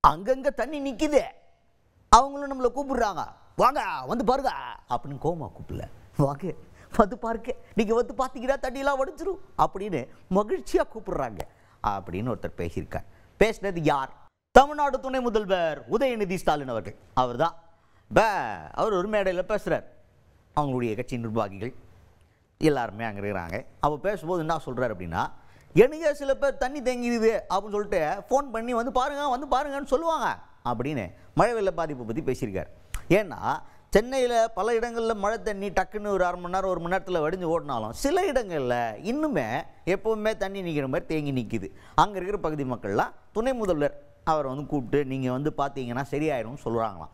அங்கங்கே தண்ணி நிற்கிது, அவங்களும் நம்மளை கூப்பிடுறாங்க, வாங்க வந்து பாருங்க அப்படின்னு. கோமா கூப்பிடல, வாங்க வந்து பாருங்க, நீங்கள் வந்து பார்த்தீங்கன்னா தண்ணியெல்லாம் வடிச்சிரும் அப்படின்னு மகிழ்ச்சியாக கூப்பிடுறாங்க அப்படின்னு ஒருத்தர் பேசியிருக்கார். பேசினது யார்? தமிழ்நாடு துணை முதல்வர் உதயநிதி ஸ்டாலின் அவர்கள். அவர் தான் இப்போ அவர் ஒரு மேடையில் பேசுகிறார். அவங்களுடைய கட்சி நிர்வாகிகள் எல்லாருமே அங்கே இருக்கிறாங்க. அவர் பேசும்போது என்ன சொல்கிறார் அப்படின்னா, எனக்கு சில பேர் தண்ணி தேங்கிடுது அப்படின்னு சொல்லிட்டு ஃபோன் பண்ணி வந்து பாருங்கன்னு சொல்லுவாங்க அப்படின்னு மழை வெள்ள பாதிப்பை பற்றி பேசியிருக்கார். ஏன்னா சென்னையில் பல இடங்களில் மழை தண்ணி டக்குன்னு ஒரு 1/2 மணி நேரம் 1 மணி நேரத்தில் வடிஞ்சு ஓடினாலும் சில இடங்களில் இன்னுமே எப்போவுமே தண்ணி நிற்கிற மாதிரி தேங்கி நிற்கிது. அங்கே இருக்கிற பகுதி மக்கள்லாம் துணை முதல்வர் அவரை வந்து கூப்பிட்டு நீங்கள் வந்து பார்த்தீங்கன்னா சரியாயிடும்னு சொல்கிறாங்களாம்.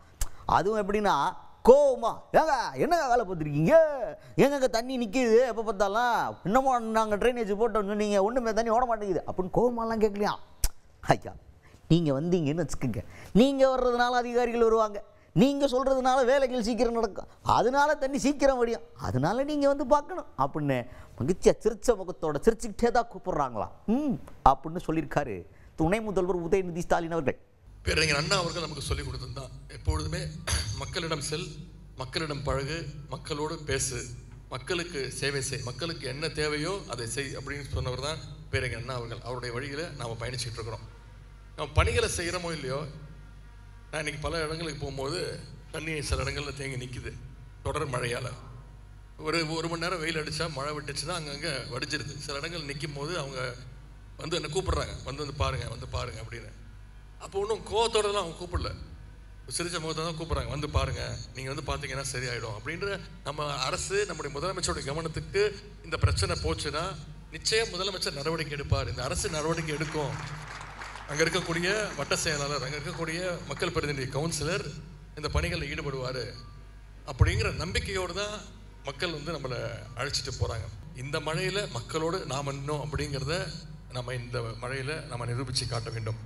அதுவும் எப்படின்னா கோவமா, ஏங்க என்னங்க வேலை பார்த்துருக்கீங்க, எங்க தண்ணி நிற்கிது எப்போ பார்த்தாலும், இன்னமும் நாங்கள் ட்ரைனேஜ் போட்டோம்னு நீங்கள் ஒன்றுமே தண்ணி ஓட மாட்டேங்குது அப்படின்னு கோவமாலாம் கேட்கலையா. ஐயா நீங்கள் வந்தீங்கன்னு வச்சுக்கோங்க, நீங்கள் வர்றதுனால அதிகாரிகள் வருவாங்க, நீங்கள் சொல்கிறதுனால வேலைகள் சீக்கிரம் நடக்கும், அதனால தண்ணி சீக்கிரம் வடியும், அதனால நீங்கள் வந்து பார்க்கணும் அப்படின்னு மகிழ்ச்சியாக சிரிச்ச முகத்தோட சிரிச்சுக்கிட்டே தான் கூப்பிட்றாங்களா அப்படின்னு சொல்லியிருக்காரு துணை முதல்வர் உதயநிதி ஸ்டாலின் அவர்கள். பேரறிஞர் அண்ணா அவர்கள் நமக்கு சொல்லிக் கொடுத்தது தான், எப்பொழுதுமே மக்களிடம் செல், மக்களிடம் பழகு, மக்களோடு பேசு, மக்களுக்கு சேவை செய், மக்களுக்கு என்ன தேவையோ அதை செய் அப்படின்னு சொன்னவர் தான் பேரறிஞர் அண்ணா அவர்கள். அவருடைய வழியில் நாம் பயணிச்சுட்டு இருக்கிறோம். நம்ம பணிகளை செய்கிறோமோ இல்லையோ, நான் இன்றைக்கி பல இடங்களுக்கு போகும்போது தண்ணி சில இடங்களில் தேங்கி நிற்கிது தொடர் மழையால். ஒரு மணி நேரம் வெயில் அடித்தா மழை விட்டுச்சுன்னா அங்கங்கே வடிச்சிருது. சில இடங்கள் நிற்கும் போது அவங்க வந்து என்னை கூப்பிட்றாங்க, வந்து பாருங்கள் அப்படின்னு. அப்போ ஒன்றும் கோவத்தோடலாம் அவங்க கூப்பிடல, சிரிச்ச முகத்தை தான் கூப்பிட்றாங்க, வந்து பாருங்கள், நீங்கள் வந்து பார்த்தீங்கன்னா சரியாயிடும் அப்படின்ற நம்ம அரசு நம்முடைய முதலமைச்சருடைய கவனத்துக்கு இந்த பிரச்சனை போச்சுன்னா நிச்சயம் முதலமைச்சர் நடவடிக்கை எடுப்பார். இந்த அரசு நடவடிக்கை எடுக்கும். அங்கே இருக்கக்கூடிய வட்ட செயலாளர், அங்கே இருக்கக்கூடிய மக்கள் பிரதிநிதி கவுன்சிலர் இந்த பணிகளில் ஈடுபடுவார் அப்படிங்கிற நம்பிக்கையோடு தான் மக்கள் வந்து நம்மளை அழைச்சிட்டு போகிறாங்க. இந்த மழையில் மக்களோடு நாம் இன்னும் அப்படிங்கிறத நம்ம இந்த மழையில் நம்ம நிரூபித்து காட்ட வேண்டும்.